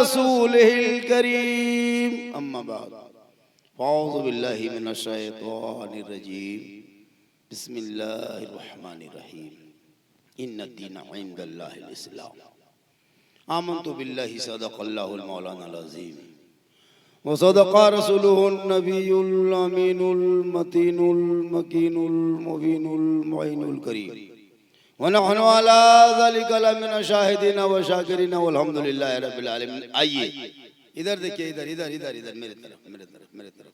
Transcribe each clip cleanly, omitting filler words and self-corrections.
रसूलिल करीम। अम्मा बाद, औज़ु बिल्लाहि मिनश शैतानिर रजीम, बिस्मिल्लाहिर रहमानिर रहीम। इन्नद-दीन इंदल्लाहिल इस्लाम। आमन्तु बिल्लाहि सदक़ल्लाहुल मौलानाल अज़ीम व सदक़ा रसूलुहुन नबियुल अमीनुल मतीनुल मकीनुल मुबीनुल मुईनुल करीम व नहनु अला ज़ालिका लमिन शाहिदीन व शाकिरीन वल्हम्दुलिल्लाहि रब्बिल आलमीन। आइए इधर देखिए, इधर इधर इधर इधर मेरे तरफ, मेरे तरफ, मेरे तरफ।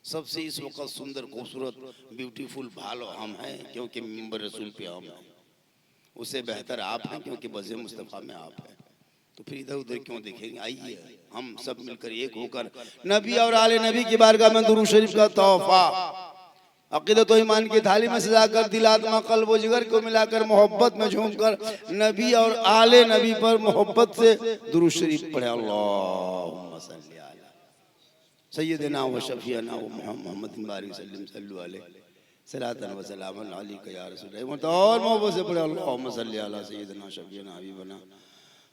सबसे इस वक्त सुंदर, खूबसूरत, ब्यूटीफुल भालो हम हैं क्योंकि मिंबर रसूल पे हम हैं। उससे बेहतर आप हैं क्योंकि बज़े मुस्तफ़ा में आप हैं। तो फिर इधर उधर क्यों देखेंगे? आइए हम सब मिलकर एक होकर नबी और आले नबी की बारगाह में दुरूद शरीफ का तोहफा अक़ीदत व ईमान की थाली में सजाकर दिल आत्मा क़ल्ब व जिगर को मिलाकर मोहब्बत में झूमकर नबी और आले नबी पर मोहब्बत से दुरूद शरीफ पढ़े। अल्लाहुम्मा सल्ली अला सय्यिदिना व शफ़ीअना व मुहम्मदिन बारिक सल्लल्लाहु अलैहि सलातन व सलामन अलैका या रसूल। और मोहब्बत से पढ़े अल्लाहुम्मा सल्ली अला सय्यिदिना शफ़ीअना हबीबना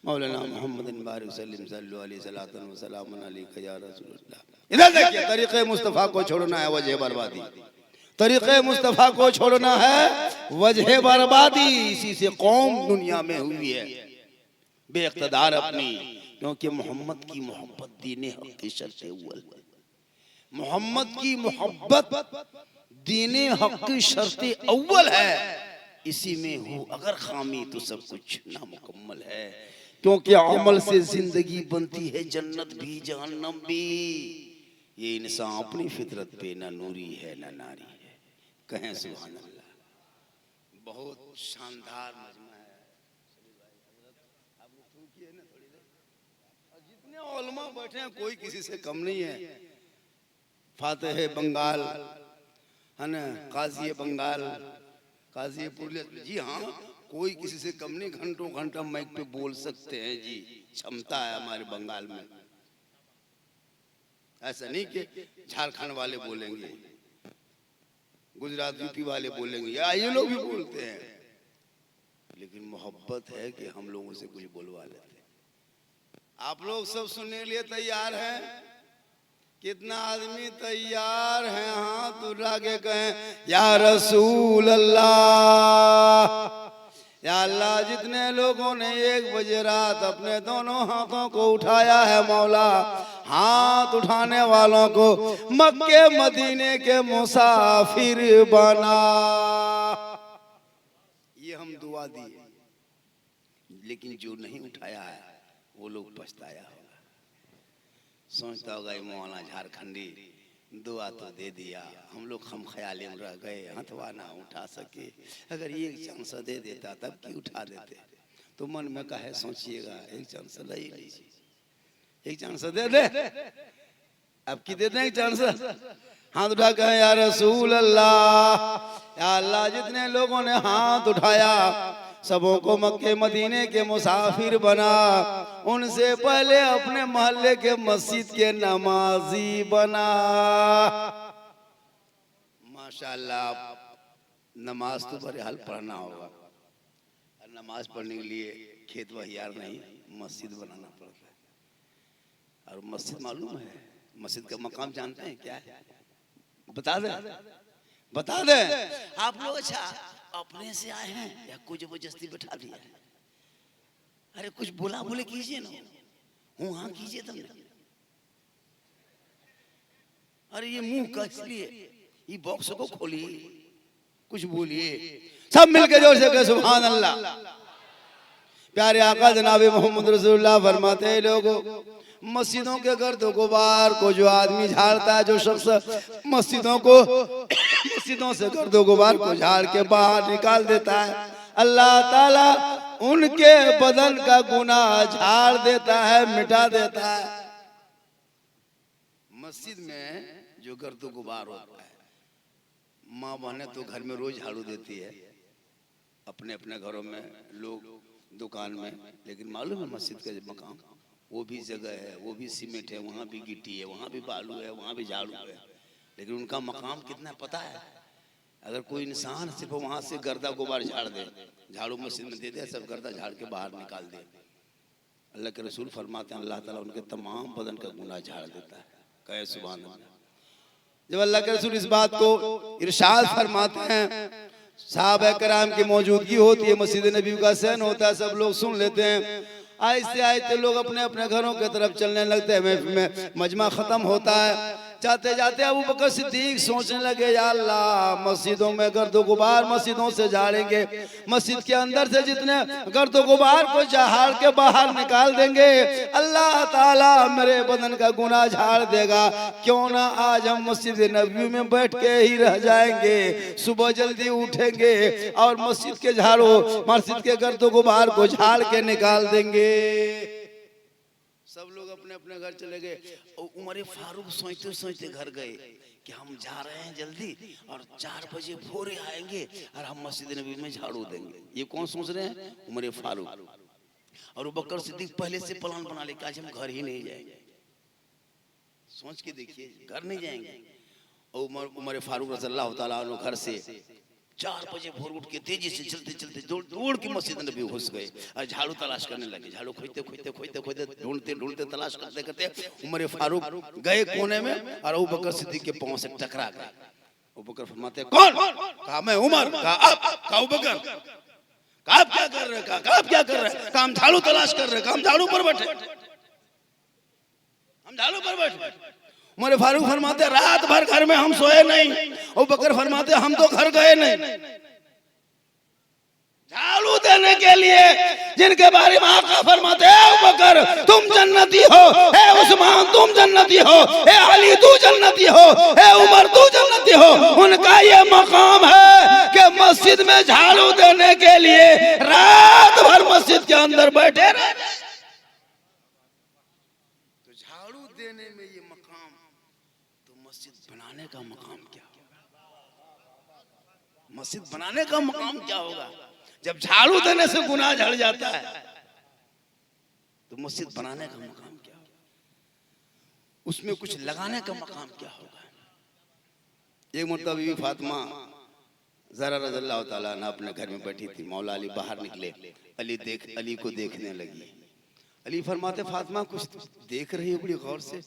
मौलाना मोहम्मदिन बारिक सल्लल्लाहु अलैहि सलातन व सलामन अलैका या रसूलल्लाह। इधर देखिए, तरीक़े मुस्तफ़ा को छोड़ना है वजह बर्बादी। तरीक़े मुस्तफ़ा को छोड़ना है वजह बर्बादी। इसी से कौम दुनिया में हुई है बेइक़्तिदार अपनी, क्योंकि मोहम्मद की मोहब्बत दीने हक़ की शर्त अव्वल है। मोहम्मद की मोहब्बत दीने हक़ की शर्त अव्वल है। इसी में हो अगर खामी तो सब कुछ नामुकम्मल है, क्योंकि अमल से जिंदगी बनती है जन्नत भी जहन्नम भी। ये इंसान अपनी फितरत पे न नूरी है न नारी है। कहें सुभान अल्लाह। बहुत शानदार मजमा है। जितने उलमा बैठे हैं कोई किसी से कम नहीं है। फातिह बंगाल है ना, काजी बंगाल, काजी पुरलिया, जी हाँ, कोई किसी से कम नहीं। घंटों घंटा माइक पे बोल सकते हैं जी, क्षमता है हमारे बंगाल में। ऐसा नहीं कि झारखंड वाले बोलेंगे, गुजरात यूपी वाले बोलेंगे, या ये लोग भी बोलते हैं, लेकिन मोहब्बत है कि हम लोगों से कुछ बोलवा लेते हैं। आप लोग सब सुनने के लिए तैयार हैं? कितना आदमी तैयार हैं? हाथ उठा के कहें या रसूल अल्लाह। या अल्लाह, जितने लोगों ने 1 बजे रात अपने दोनों हाथों को उठाया है मौला, हाथ उठाने वालों को मक्के मदीने के मुसाफिर बना। ये हम दुआ दिए, लेकिन जो नहीं उठाया है वो लोग पछताया होगा। सोचता होगा ये मौलाना झारखंडी दुआ तो दे दिया, हम लोग हम ख्याले में रह गए, हथवा ना उठा सके। अगर एक चांस दे देता तब की उठा देते। तो मन में कहे सोचिएगा, एक चांस ले लीजिए, एक चांस दे दे, अब की दे दें एक चांस। हाथ उठा कहे या रसूल अल्लाह। या अल्लाह, जितने लोगों ने हाथ उठाया सबों को मक्के मदीने के मुसाफिर बना। उनसे पहले अपने मोहल्ले के मस्जिद के नमाजी बना। माशाअल्लाह, नमाज तो बहरहाल पढ़ना होगा, और नमाज पढ़ने के लिए खेत बहियार नहीं, मस्जिद बनाना पड़ता है। और मस्जिद मालूम है, मस्जिद का मकाम जानते हैं क्या है? बता दे, बता दे आप लोग। अच्छा, अपने से आए हैं या कोई जबरदस्ती बैठा दिया है? अरे कुछ बोला बोले कीजिए ना, हूँ हाँ कीजिए तुमने। अरे ये मुंह कस लिए, ये बॉक्स को खोलिए, कुछ बोलिए। सब मिलके जोर से कहे सुभान अल्लाह। प्यारे आका जनाबे मोहम्मद रसूलुल्लाह फरमाते हैं, लोगों मस्जिदों के गर्द गुबार को जो आदमी झाड़ता है, जो शख्स मस्जिदों से गर्द गुबार को झाड़ के बाहर निकाल देता है, अल्लाह ताला उनके बदन का गुनाह झाड़ देता है, मिटा देता है। मस्जिद में जो गर्द गुबार होता है, माँ बहनें तो घर में रोज झाड़ू देती है, अपने अपने घरों में, लोग दुकान में, लेकिन मालूम है मस्जिद का मकाम वो भी जगह है, वो भी सीमेंट है, वहाँ भी गिट्टी है, वहाँ भी बालू है, वहाँ भी झाड़ू है, लेकिन उनका मकाम कितना पता है? अगर कोई इंसान सिर्फ वहाँ से गर्दा गुबार झाड़ दे, झाड़ू मस्जिद में दे दे, सब गर्दा झाड़ के बाहर निकाल दे, अल्लाह के रसूल फरमाते हैं अल्लाह ताला उनके तमाम बदन का गुनाह झाड़ देता है। कहे सुभान अल्लाह। जब अल्लाह के रसूल इस बात को इरशाद फरमाते हैं, साहबा कराम की मौजूदगी होती है, मस्जिद नबी का सहन होता है, सब लोग सुन लेते हैं। आहिस्ते आहिस्ते लोग अपने अपने घरों की तरफ चलने लगते हैं। मजमा खत्म होता है। जाते जाते अबू बकर सिद्दीक सोचने लगे, या अल्लाह मस्जिदों में गर्दो गुबार मस्जिदों से झाड़ेंगे, मस्जिद के अंदर से जितने गर्दो गुबार को झाड़ के बाहर निकाल देंगे अल्लाह ताला मेरे बदन का गुनाह झाड़ देगा। क्यों ना आज हम मस्जिद नबी में बैठ के ही रह जाएंगे, सुबह जल्दी उठेंगे और मस्जिद के झाड़ो मस्जिद के गर्दो गुबार को झाड़ के निकाल देंगे। सब लोग अपने अपने घर चले गए। उमर फारूक सोचते सोचते घर गए कि हम जा रहे हैं जल्दी और 4 बजे भोर आएंगे और हम मस्जिद नबी में झाड़ू देंगे। ये कौन सोच रहे हैं? उमर फारूक। और बकर सिद्दीक पहले से प्लान बना ले कि आज हम घर ही नहीं जाएंगे। सोच के देखिए, घर नहीं जाएंगे। और उमर फारूक रज़ियल्लाहु ताला अन्हु घर से 4 बजे भोर उठ के तेजी से चलते चलते दौड़ के मस्जिद नबी घुस गए और झाड़ू तलाश करने लगे। झाड़ू खोजते खोजते खोजते खोजते ढूंढते ढूंढते तलाश करते करते उमर फारूक गए कोने में और अबू बकर सिद्दीक के पांव से टकरा गए। अबू बकर फरमाते कौन? कहा मैं उमर। कहा आप? कहा अबू बकर। कहा आप क्या कर रहे? कहा आप क्या कर रहे? कहा हम झाड़ू तलाश कर रहे। कहा हम झाड़ू पर बैठे, हम झाड़ू पर बैठे। उमर फारूक फरमाते रात भर घर में हम सोए नहीं। अबू बकर फरमाते हम तो घर गए नहीं। झाड़ू देने के लिए जिनके बारे में आका फरमाते हैं अबू बकर तुम जन्नती हो, ए उस्मान तुम जन्नती हो, ए अली तू जन्नती हो, ए उमर तू जन्नती हो, उनका ये मकाम है कि मस्जिद में झाड़ू देने के लिए रात भर मस्जिद के अंदर बैठे रहे। तो झाड़ू देने में ये मकाम, तो मस्जिद बनाने का मकाम क्या होगा? मस्जिद बनाने का मकाम क्या होगा? जब झाड़ू देने से गुनाह झड़ जाता है तो मस्जिद बनाने का मकाम क्या होगा? उसमें कुछ लगाने का मकाम क्या होगा? एक मरतबा बीवी फातिमा ज़हरा रज़ियल्लाहु ताला अन्हा अपने घर में बैठी थी। मौला अली बाहर निकले, अली को देखने लगी। अली फरमाते फातिमा कुछ देख रही है बड़ी गौर से,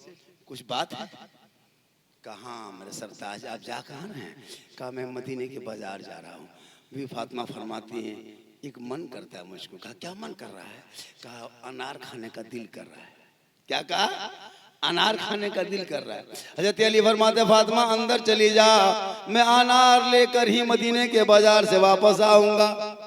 कुछ बात है? कहा मेरे सरताज आप जा कहाँ रहे हैं? कहा मैं मदीने के बाजार जा रहा हूँ। भी फातिमा फरमाती हैं एक मन करता है मुझको। कहा क्या मन कर रहा है? कहा अनार खाने का दिल कर रहा है। क्या कहा? अनार खाने का दिल कर रहा है। हज़रत अली फरमाते फातिमा अंदर चली जा, मैं अनार लेकर ही मदीने के बाजार से वापस आऊंगा।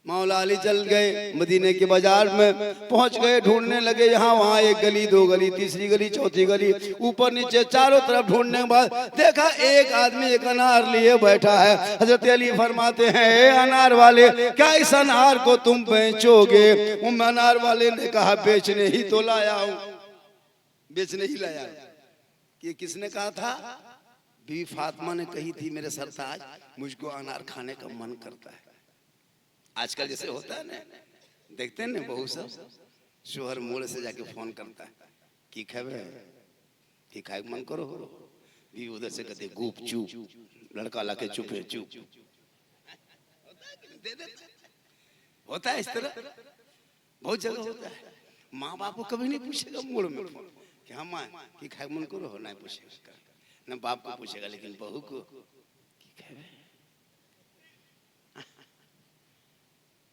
मौला अली चल गए, मदीने के बाजार में पहुंच गए, ढूंढने लगे यहाँ वहाँ, एक गली दो गली तीसरी गली चौथी गली, ऊपर नीचे चारों तरफ ढूंढने के बाद देखा एक आदमी एक अनार लिए बैठा है। हजरत अली फरमाते हैं ए अनार वाले क्या इस अनार को तुम बेचोगे? उन अनार वाले ने कहा बेचने ही तो लाया हूँ। बेचने ही लाया। ये किसने कहा था? बीवी फातिमा ने कही थी मेरे सरताज मुझको अनार खाने का मन करता है। आजकल जैसे होता है ना, देखते हैं ना बहू सब शोहर मोड़ से जाके फोन करता है कि खावे कि खाए मन करो, भी उधर से कहते गुप चुप, लड़का लाके चुप है चुप। होता है इस तरह, बहुत जगह होता है। माँ बाप को कभी नहीं पूछेगा मोड़ में फोन कि हाँ माँ कि खाए मन करो, नहीं पूछेगा, न बाप को पूछेगा, लेकिन बहू को कि खावे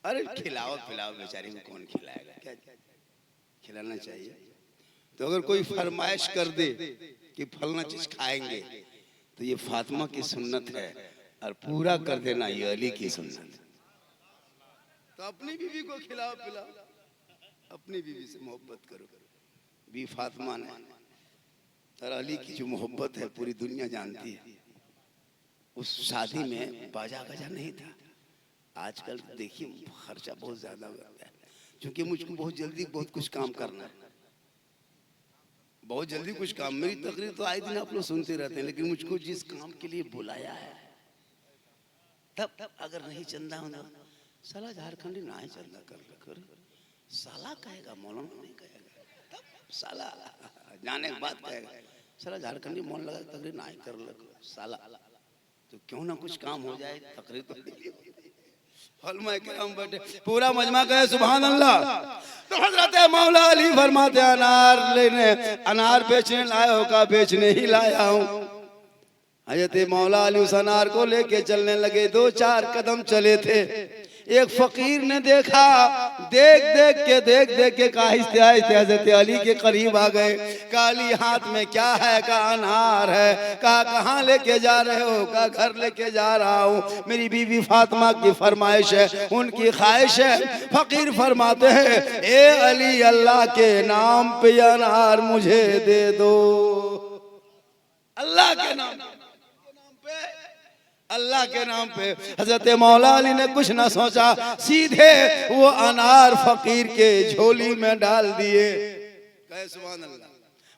अरे खिलाओ पिलाओ, बेचारी को कौन खिलाएगा? क्या खिलाना चाहिए। तो अगर कोई फरमाइश कर दे कि फलना चीज खाएंगे तो ये फातिमा की सुन्नत है और पूरा कर देना ये अली की सुन्नत। तो अपनी बीवी को खिलाओ पिलाओ, अपनी बीवी से मोहब्बत करो। भी फातिमा ने और अली की जो मोहब्बत है पूरी दुनिया जानती है। उस शादी में बाजा गाजा नहीं था। आजकल देखिए खर्चा बहुत ज्यादा होता है, क्योंकि मुझको बहुत जल्दी बहुत कुछ काम करना है, बहुत जल्दी कुछ काम। मेरी तकरीर तो आए दिन आप लोग सुनते रहते हैं, लेकिन मुझको जिस काम के लिए बुलाया है तब अगर नहीं चंदा होना साला झारखंडी ना चंदा कर साला कहेगा, मौलाना नहीं कहेगा, तब साला जाने के बाद कहेगा साला झारखंडी मन लगा तकरीर ना कर लग साला। तो क्यों ना कुछ काम हो जाए, तकरीर तो फलमा करम बैठे, पूरा मजमा कहे सुभान अल्लाह। तो हजरत मौला अली फरमाते अनार बेचने लाया हो? का बेचने ही लाया हूँ। हजरत मौला अली उस अनार को लेके चलने लगे। 2-4 कदम चले थे, एक फकीर ने देखा, देख देख के आहिस्ते आहिस्ते हजरत अली के करीब आ गए। कहा अली हाथ में क्या है? कहा अनार है। कहा कहाँ लेके जा रहे हो? कहा घर लेके जा रहा हूँ, मेरी बीवी फातिमा की फरमाइश है, उनकी ख्वाहिश है। फकीर फरमाते हैं ए अली अल्लाह के नाम पे अनार मुझे दे दो। अल्लाह के नाम पे, अल्लाह के नाम पे। हजरत मौला अली ने कुछ ना सोचा, सीधे वो अनार फकीर के झोली में डाल दिए। कहे सुभान अल्लाह।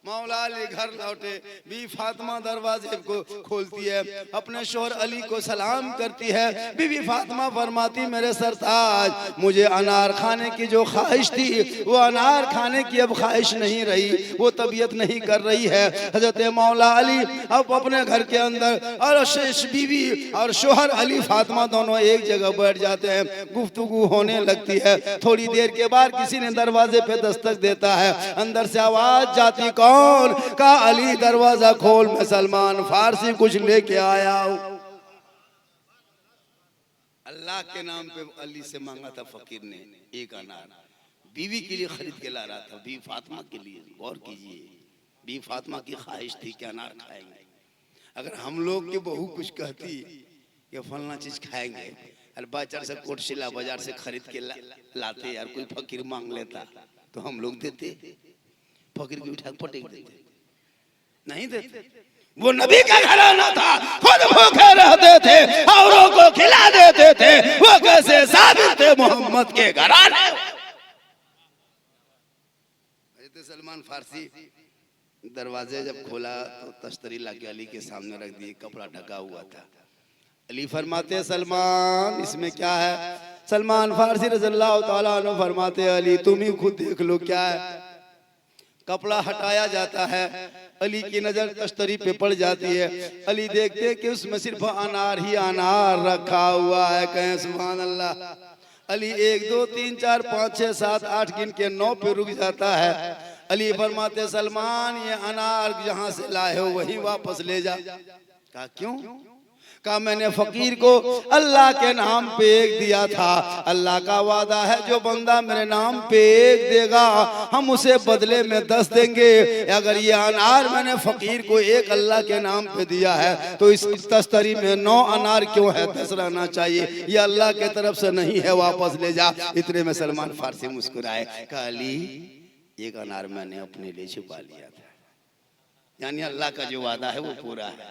मौला अली घर लौटे, बीवी फातिमा दरवाजे को खोलती है, अपने शोहर अली को सलाम करती है। बीवी फातिमा फरमाती मेरे सरताज, मुझे अनार खाने की जो ख्वाहिश थी वो अनार खाने की अब ख्वाहिश नहीं रही, वो तबीयत नहीं कर रही है। हजरत मौला अली अब अपने घर के अंदर और बीवी और शोहर अली फातिमा दोनों एक जगह बैठ जाते हैं, गुफ्तगू होने लगती है। थोड़ी देर के बाद किसी ने दरवाजे पे दस्तक देता है, अंदर से आवाज जाती कौन? का अली दरवाजा खोल, मैं सलमान फारसी कुछ लेके आया हूं। अल्लाह के नाम पे अली से मांगा था फकीर ने एक अनार, बीवी के लिए खरीद के ला रहा था, बीवी फातिमा के लिए। गौर कीजिए, बीवी फातिमा की ख्वाहिश थी कि अनार खाएंगे। अगर हम लोग की बहू कुछ कहती कि फलना चीज खाएंगे, और बाजार से कोटशिला बाजार से खरीद के लाते, यार कोई फकीर मांग लेता तो हम लोग देते? फकीर की उठा पटेक देते? नहीं देते। वो नबी का घराना था, खुद भूखे रहते थे, औरों को खिला देते थे। वो कैसे साबित थे मोहम्मद के घराने? सलमान फारसी दरवाजे जब खोला तो तश्तरी लाके अली के सामने रख दिए, कपड़ा ढका हुआ था। अली फरमाते सलमान इसमें क्या है? सलमान फारसी रज़ियल्लाहु ताला अन्हु फरमाते अली तुम ही खुद देख लो क्या है। कपड़ा हटाया जाता है, अली की नजर तश्तरी पे पड़ जाती है। अली देखते कि उसमें सिर्फ अनार ही अनार रखा हुआ है। कहें सुभान अल्लाह। अली 1 2 3 4 5 6 7 8 गिन के 9 पे रुक जाता है। अली फरमाते सलमान ये अनार जहां से लाए हो वही वापस ले जा। कहा क्यों? कहा मैंने फकीर को अल्लाह के नाम पे एक दिया था, अल्लाह का वादा है जो बंदा मेरे नाम पे एक देगा हम उसे बदले में 10 देंगे। अगर ये अनार मैंने फकीर को एक अल्लाह के नाम पे दिया है तो इस तस्तरी में 9 अनार क्यों है? 10 रहना चाहिए। ये अल्लाह के तरफ से नहीं है, वापस ले जा। इतने में सलमान फारसी मुस्कुराए, कहा अली एक अनार मैंने अपने लिए छुपा लिया था, यानी अल्लाह का जो वादा है वो पूरा है।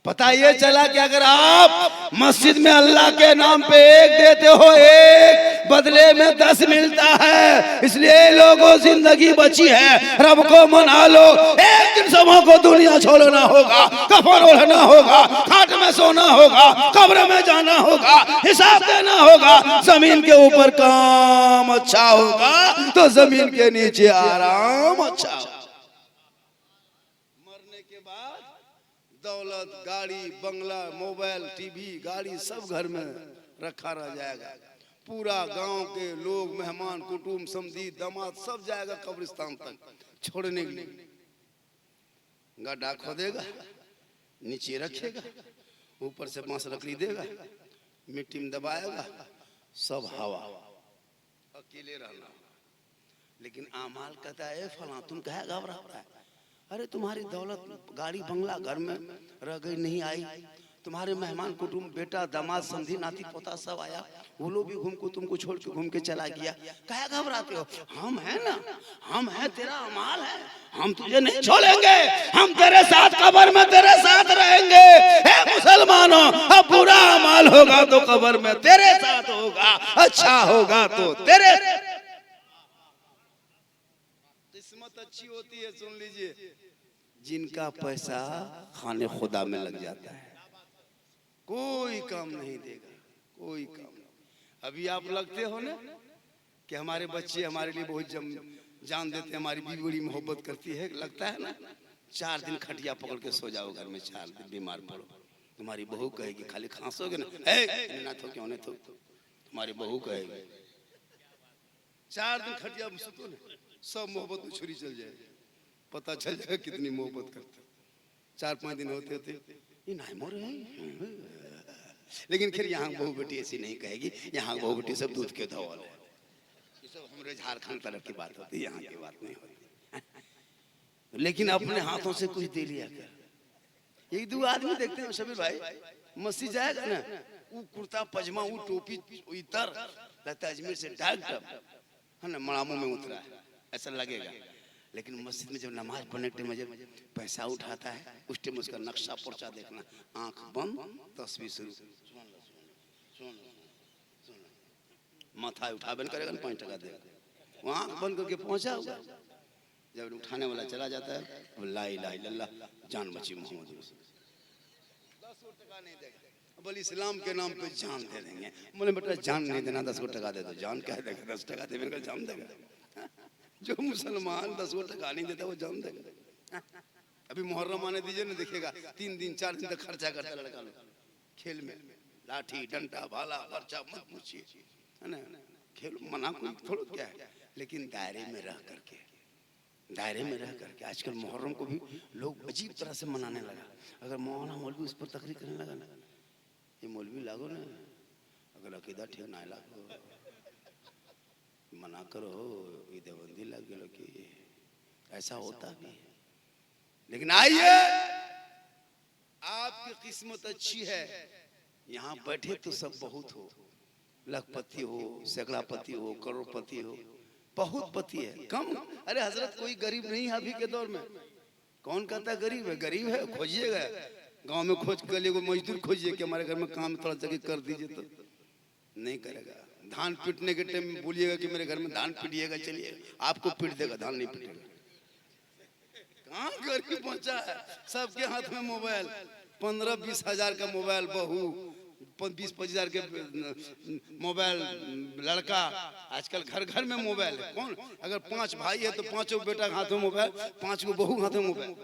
पता ये चला कि अगर आप मस्जिद में अल्लाह के नाम पे एक देते हो, एक बदले में 10 मिलता है। इसलिए लोगों जिंदगी बची है, रब को मना लो। एक दिन सबों को दुनिया छोड़ना होगा, कफन ओढ़ना होगा, खाट में सोना होगा, कब्र में जाना होगा, हिसाब देना होगा। जमीन के ऊपर काम अच्छा होगा तो जमीन के नीचे आराम अच्छा होगा। दौलत, गाड़ी, बंगला, मोबाइल, टीवी, गाड़ी सब घर में रखा रह जाएगा। पूरा गांव के लोग, मेहमान, कुटुंब, समधी, दामाद सब जाएगा कब्रिस्तान तक छोड़ने के लिए। गड्ढा खोदेगा, नीचे रखेगा, ऊपर से 5 लकड़ी देगा, मिट्टी में दबाएगा, सब हवा, अकेले रहना। लेकिन आमाल कहता है फला तुम कहे घबरा रहा है? अरे तुम्हारी दौलत, गाड़ी, बंगला घर में रह गई, नहीं आई। तुम्हारे मेहमान, कुटुंब, बेटा, दामाद, समधी, नाती, पोता सब आया, वो लोग भी घूम को तुमको छोड़ के घूम के चला गया। क्या घबराते हो? हम हैं ना, हम हैं, तेरा अमाल है, हम तुझे नहीं छोड़ेंगे, हम तेरे साथ कब्र में तेरे साथ रहेंगे। हे मुसलमानों, अब बुरा अमाल होगा तो कब्र में तेरे साथ होगा, अच्छा होगा तो तेरे। किस्मत अच्छी होती है, सुन लीजिए, जिनका पैसा खाने खुदा में लग जाता है, कोई काम नहीं देगा, कोई काम नहीं। अभी आप लगते हो ना कि हमारे बच्चे हमारे लिए बहुत जान देते हैं, हमारी बीवी बड़ी मोहब्बत करती है, लगता है ना। 4 दिन खटिया पकड़ के सो जाओ घर में, 4 दिन बीमार पड़ो, तुम्हारी बहू कहेगी खाली खांसोगे ना, ना थो क्यों नहीं थो, हमारी बहू कहेगी 4 दिन खटिया में सुतो ना, सब मोहब्बत में छुरी चल जाए, पता चल जाएगा कितनी मोहब्बत करते। 4-5 दिन होते होते ये नहीं मोर है। लेकिन फिर यहाँ बहू बेटी ऐसी नहीं कहेगी, यहाँ बहू बेटी सब दूध के धौल है। ये सब हमारे झारखंड तरफ की बात होती है, यहाँ की बात नहीं होती। लेकिन अपने हाथों से कुछ दे लिया कर। 1-2 आदमी देखते हैं शबीर भाई, मस्जिद जाएगा ना, वो कुर्ता पजामा, वो टोपी इतर लगता है अजमेर से डायरेक्ट है ना मड़ामू में उतरा है, ऐसा लगेगा। लेकिन मस्जिद में जब नमाज पढ़ने के टाइम जब पैसा उठाता है, उस टाइम उसका नक्शा पर्चा देखना, आंख बंद, तस्वीर शुरू, माथा उठा बंद करेगा ना 5 टका देगा, वो आंख बंद करके पहुंचा होगा। जब उठाने वाला चला जाता है, ला इलाहा इल्लल्लाह, जान बची मोहम्मद, 10 टका नहीं देगा। बोले इस्लाम के नाम पे जान दे देंगे। बोले बेटा जान नहीं देना, 10 टका दे दो। जान क्या देगा, 10 टका दे मेरे को जान देगा। जो मुसलमान 10 टका नहीं देता वो जान देगा। अभी मुहर्रम आने दीजिए ना, देखिएगा 3 दिन 4 दिन तक खर्चा करता लड़का लोग खेल में, लाठी डंडा भाला पर्चा मत पूछिए, है ना। खेल मना कोई थोड़ा क्या है, लेकिन दायरे में रह करके, दायरे में रह करके। आजकल मुहर्रम को भी लोग अजीब तरह से मनाने लगा। अगर मौलाना मौलवी उस पर तकरीर करने लगा ना, ये मौलवी लागो ना, अगर अकीदा ठीक ना लागो मना करो, ये देवबंदी लग गया कि ऐसा होता भी है। लेकिन आइए, आपकी किस्मत अच्छी है, यहाँ बैठे तो सब बहुत हो, लखपति हो, सैकड़ापति हो, करोड़पति हो, बहुत पति है कम। अरे हजरत कोई गरीब नहीं है अभी के दौर में। कौन कहता है गरीब है? गरीब है खोजिएगा, गांव में खोज कर लिए, मजदूर खोजिए कि हमारे घर में काम थोड़ा जगह कर दीजिए, तो नहीं करेगा। धान पीटने के टाइम में बोलिएगा कि मेरे घर में धान पीटिएगा, चलिए आपको पीट देगा, धान नहीं पीटेगा। कहाँ गरीब पहुंचा है, सबके हाथ में मोबाइल, 15-20 हजार का मोबाइल बहू, 20-25 हजार के मोबाइल लड़का। आजकल घर घर में मोबाइल है। कौन अगर 5 भाई है तो 5 बेटा हाथ में मोबाइल, 5 बहू हाथ में मोबाइल।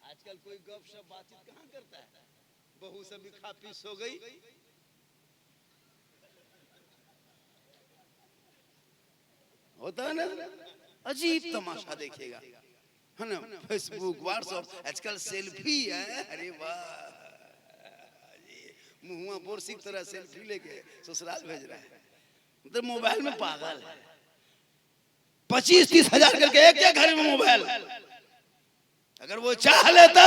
आजकल कोई गपशप बातचीत कहाँ करता है, बहू सब भी खा पी सो गई। होता है ना, अजीब तमाशा देखिएगा, है ना। फेसबुक व्हाट्सएप, आजकल सेल्फी है, अरे वाह, मुँह बोरसी की तरह सेल्फी लेके ससुराल भेज रहा है। मतलब मोबाइल में पागल है। 25-30 हजार करके एक घर में मोबाइल। अगर वो चाह लेता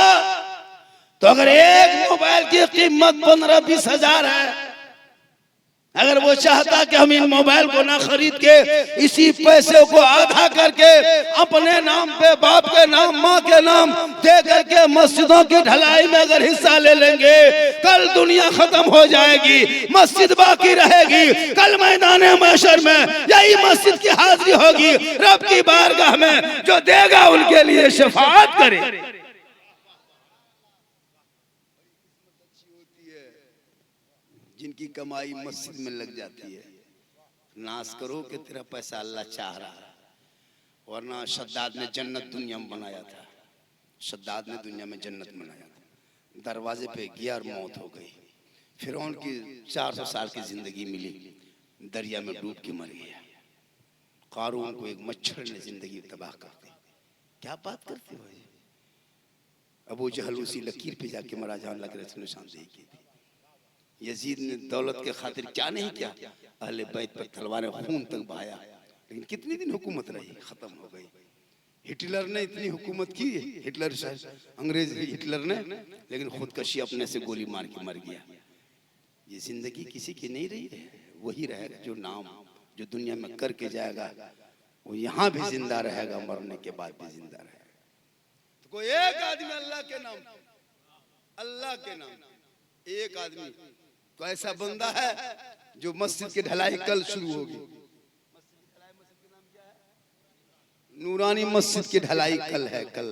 तो, अगर एक मोबाइल की कीमत 15-20 हजार है, अगर वो चाहता कि हम इन मोबाइल को ना खरीद के इसी पैसे को आधा करके अपने नाम पे, बाप के नाम, माँ के नाम दे करके मस्जिदों की ढलाई में अगर हिस्सा ले लेंगे, कल दुनिया खत्म हो जाएगी, मस्जिद बाकी रहेगी। कल मैदान महशर में यही मस्जिद की हाजिरी होगी, रब की बारगाह में जो देगा उनके लिए शफाअत करे। जिनकी कमाई मस्जिद में लग जाती है। नाश करो कि तेरा पैसा अल्लाह चाह रहा है। वरना शद्दाद ने जन्नत दुनिया में बनाया था, शद्दाद ने दुनिया में जन्नत बनाया था, दरवाजे पे गया और मौत हो गई। फिरौन की 400 साल की जिंदगी मिली, दरिया में डूब के मर गया। कारून को एक मच्छर ने जिंदगी तबाह कर दी। क्या बात करते हो? अबू जहल उसी लकीर पे जाके मरा जहां अल्लाह के रसूल ने निशानदेही की थी। यजीद ने दौलत के खातिर क्या नहीं किया, अहले बैत पर तलवारें खून तक बहाया, लेकिन कितनी दिन हुकूमत रही, खत्म हो गई। हिटलर ने इतनी हुकूमत की, हिटलर अंग्रेज हिटलर ने, लेकिन खुदकशी अपने से गोली मार के मर गया। ये जिंदगी किसी की नहीं रही है, वही रहेगा जो नाम जो दुनिया में करके जाएगा, वो यहाँ भी जिंदा रहेगा, मरने के बाद भी जिंदा रहेगा। तो कोई एक आदमी अल्लाह के नाम, अल्लाह के नाम, एक आदमी तो ऐसा बंदा है जो मस्जिद की ढलाई कल शुरू होगी। नूरानी मस्जिद की ढलाई कल है, कल।